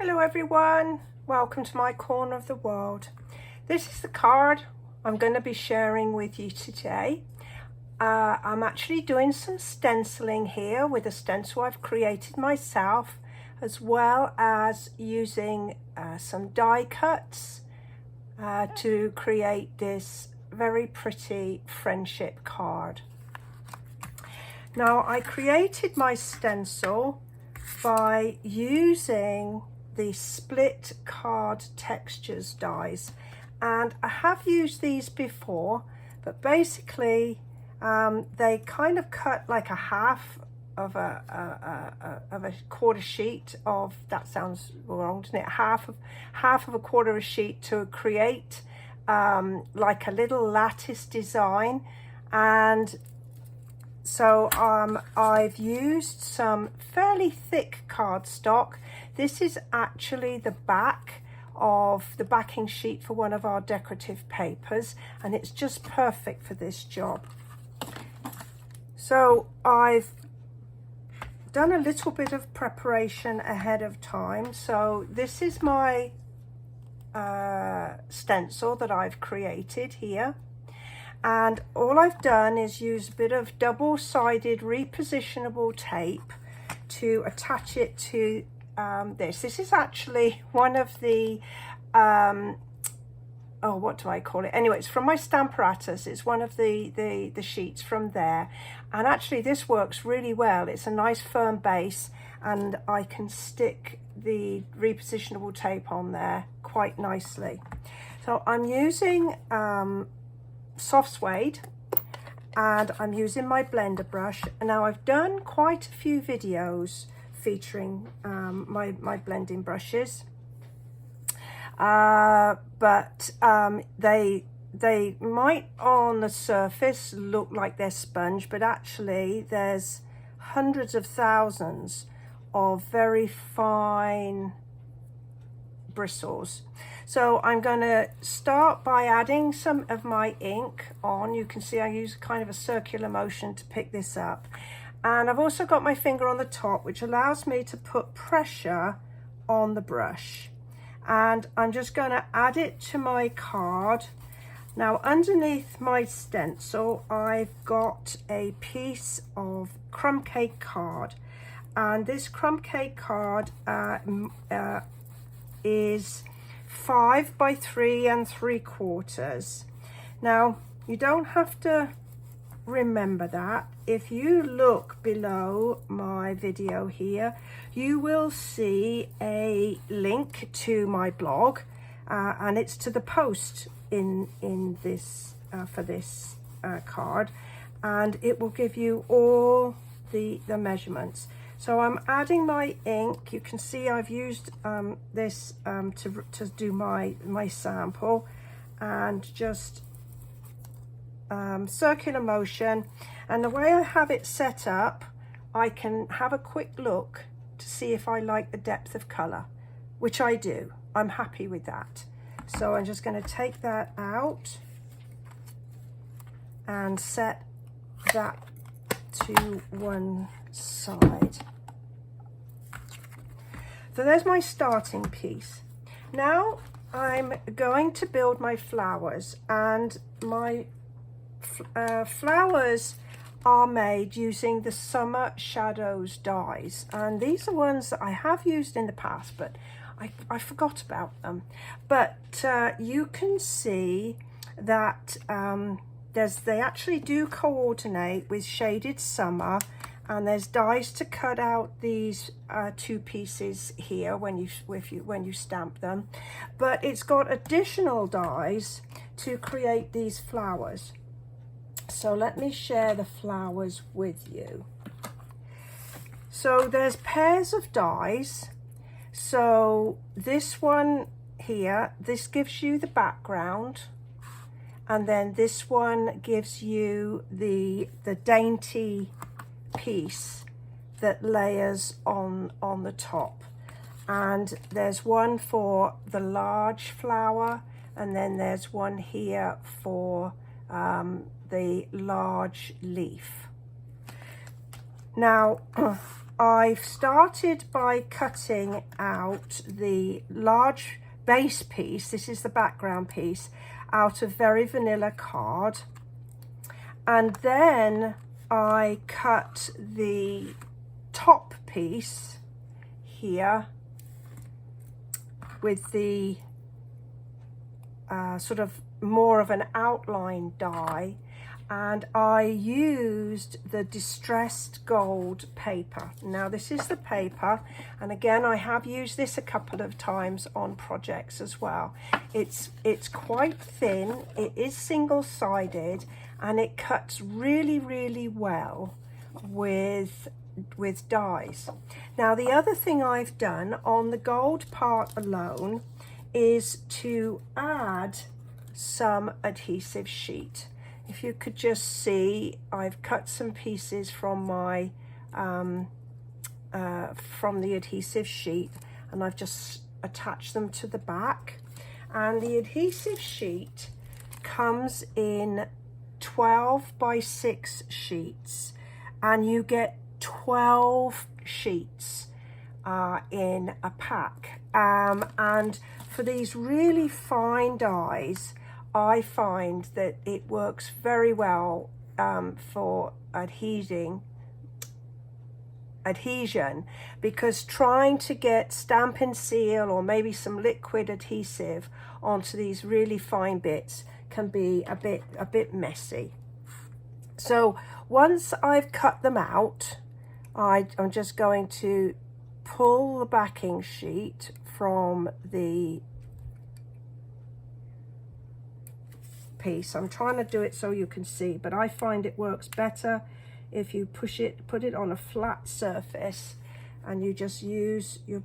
Hello everyone, welcome to my corner of the world. This is the card I'm going to be sharing with you today. I'm actually doing some stenciling here with a stencil I've created myself, as well as using some die cuts to create this very pretty friendship card. Now, I created my stencil by using the split card textures dies, and I have used these before, but basically they kind of cut like a half of a quarter sheet of, that sounds wrong, doesn't it? Half of a quarter of a sheet to create like a little lattice design. And so I've used some fairly thick cardstock. This is actually the back of the backing sheet for one of our decorative papers, and it's just perfect for this job. So I've done a little bit of preparation ahead of time. So this is my stencil that I've created here. And all I've done is use a bit of double-sided repositionable tape to attach it to this. This is actually one of the, oh, what do I call it? Anyway, it's from my Stamparatus. It's one of the sheets from there. And actually this works really well. It's a nice firm base, and I can stick the repositionable tape on there quite nicely. So I'm using soft suede, and I'm using my blender brush. Now, I've done quite a few videos featuring my blending brushes, but they might on the surface look like they're sponge, but actually there's hundreds of thousands of very fine bristles. So I'm going to start by adding some of my ink on. You can see I use kind of a circular motion to pick this up. And I've also got my finger on the top, which allows me to put pressure on the brush. And I'm just going to add it to my card. Now, underneath my stencil, I've got a piece of crumb cake card. And this crumb cake card is 5 by 3 3/4. Now, you don't have to remember that. If you look below my video here, you will see a link to my blog, and it's to the post in this for this card, and it will give you all the measurements. So I'm adding my ink. You can see I've used this to do my sample, and just circular motion. And the way I have it set up, I can have a quick look to see if I like the depth of color, which I do. I'm happy with that. So I'm just going to take that out and set that to one side. So there's my starting piece. Now I'm going to build my flowers, and my flowers are made using the Summer Shadows dies, and these are ones that I have used in the past, but I forgot about them. But you can see that they actually do coordinate with Shaded Summer, and there's dies to cut out these two pieces here when you stamp them. But it's got additional dies to create these flowers. So let me share the flowers with you. So there's pairs of dies. So this one here, this gives you the background, and then this one gives you the dainty piece that layers on the top. And there's one for the large flower, and then there's one here for the large leaf. Now I've started by cutting out the large base piece, this is the background piece, out of Very Vanilla card, and then I cut the top piece here with the sort of more of an outline die, and I used the distressed gold paper. Now this is the paper, and again I have used this a couple of times on projects as well. It's quite thin, it is single-sided, and it cuts really well with dies. Now the other thing I've done on the gold part alone is to add some adhesive sheet. If you could just see, I've cut some pieces from my from the adhesive sheet, and I've just attached them to the back. And the adhesive sheet comes in 12 by 6 sheets, and you get 12 sheets in a pack. And for these really fine dies, I find that it works very well for adhesion, because trying to get Stampin' Seal or maybe some liquid adhesive onto these really fine bits can be a bit messy. So once I've cut them out, I'm just going to pull the backing sheet from the piece. I'm trying to do it so you can see, but I find it works better if you put it on a flat surface, and you just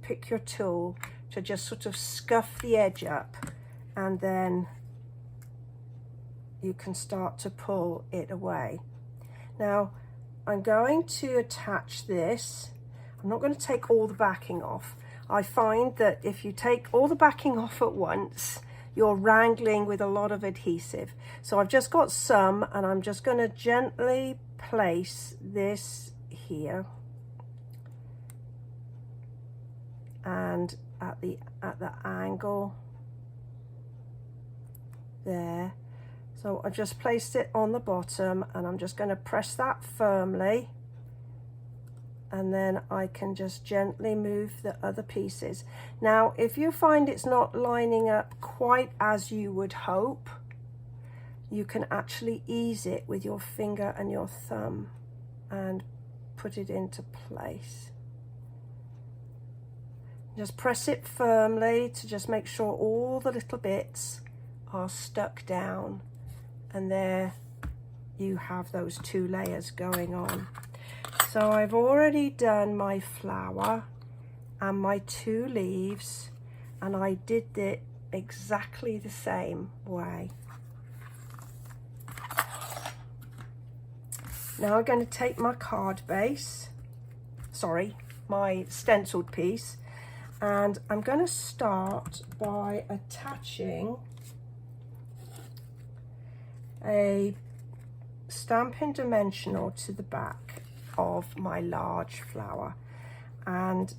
pick your tool to just sort of scuff the edge up, and then you can start to pull it away. Now I'm going to attach this. I'm not going to take all the backing off. I find that if you take all the backing off at once, you're wrangling with a lot of adhesive. So I've just got some, and I'm just going to gently place this here and at the angle there. So I just placed it on the bottom, and I'm just going to press that firmly, and then I can just gently move the other pieces. Now, if you find it's not lining up quite as you would hope, you can actually ease it with your finger and your thumb and put it into place. Just press it firmly to just make sure all the little bits are stuck down, and there you have those 2 layers going on. So I've already done my flower and my 2 leaves, and I did it exactly the same way. Now I'm going to take my card base, my stenciled piece, and I'm going to start by attaching a Stampin' Dimensional to the back of my large flower. And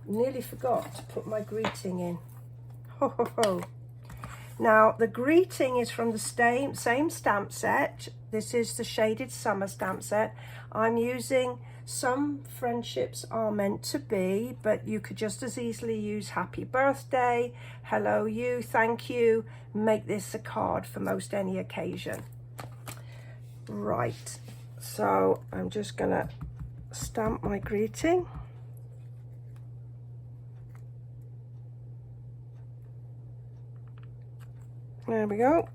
nearly forgot to put my greeting in. Ho ho ho. Now the greeting is from the same stamp set. This is the Shaded Summer stamp set. I'm using Some Friendships Are Meant to Be, but you could just as easily use Happy Birthday, Hello You, Thank You. Make this a card for most any occasion. Right, so I'm just gonna stamp my greeting. There we go.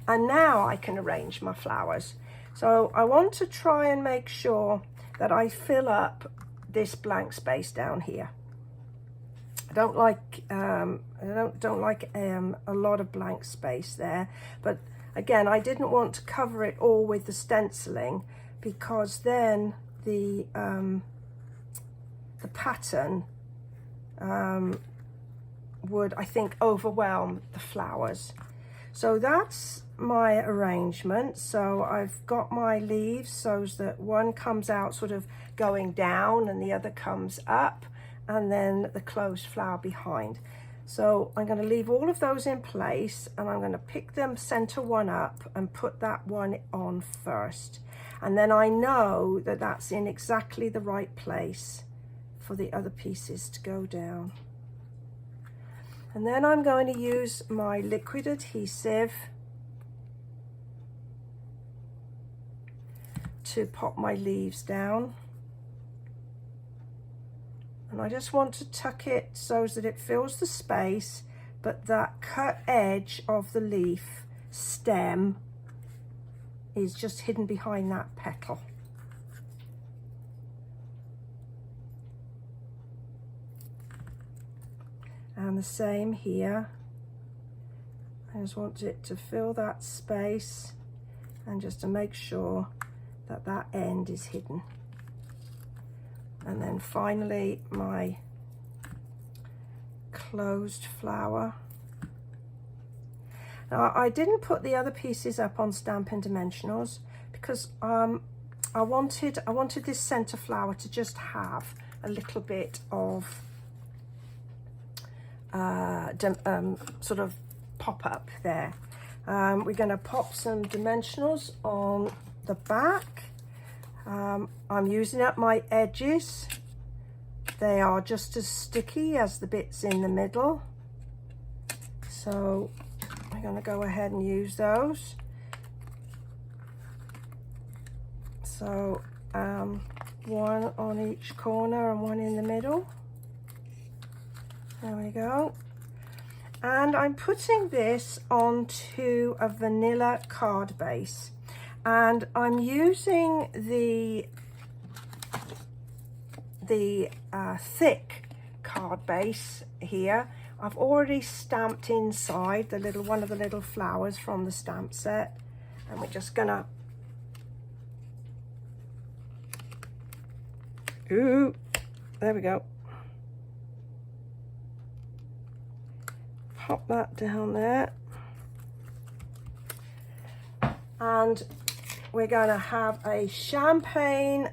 And now I can arrange my flowers. So I want to try and make sure that I fill up this blank space down here. I don't like a lot of blank space there, but again, I didn't want to cover it all with the stenciling, because then the pattern would, I think, overwhelm the flowers. So that's my arrangement. So I've got my leaves so that one comes out sort of going down and the other comes up, and then the closed flower behind. So I'm going to leave all of those in place, and I'm going to pick them, center one up and put that one on first. And then I know that that's in exactly the right place for the other pieces to go down. And then I'm going to use my liquid adhesive to pop my leaves down. And I just want to tuck it so that it fills the space, but that cut edge of the leaf stem is just hidden behind that petal. And the same here. I just want it to fill that space, and just to make sure that that end is hidden. And then finally my closed flower. Now I didn't put the other pieces up on Stampin' Dimensionals because I wanted this center flower to just have a little bit of sort of pop up there. We're going to pop some dimensionals on the back. I'm using up my edges. They are just as sticky as the bits in the middle, so I'm going to go ahead and use those. So one on each corner and one in the middle. There we go. And I'm putting this onto a vanilla card base, and I'm using the thick card base here. I've already stamped inside one of the little flowers from the stamp set, and we're just gonna there we go. Pop that down there, and we're going to have a champagne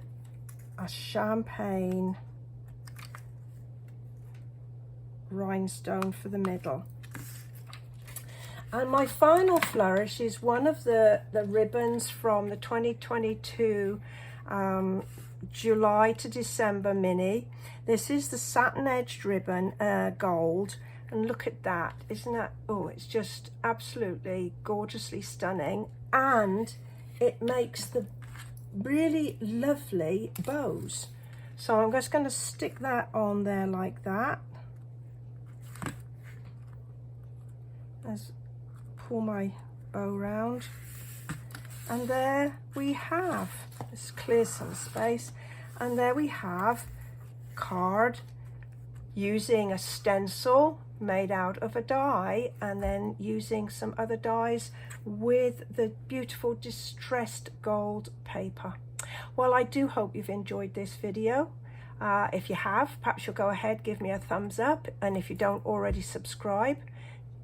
rhinestone for the middle. And my final flourish is one of the ribbons from the 2022 July to December mini. This is the satin edged ribbon, gold. And look at that, isn't that, oh, it's just absolutely gorgeously stunning, and it makes the really lovely bows. So I'm just going to stick that on there like that. Let's pull my bow round, and there we have, let's clear some space, and there we have card using a stencil made out of a die, and then using some other dies with the beautiful distressed gold paper. Well, I do hope you've enjoyed this video. If you have, perhaps you'll go ahead, give me a thumbs up, and if you don't already subscribe,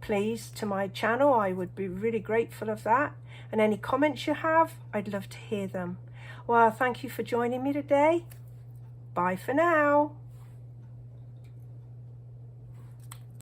please, to my channel, I would be really grateful of that. And any comments you have, I'd love to hear them. Well, thank you for joining me today. Bye for now.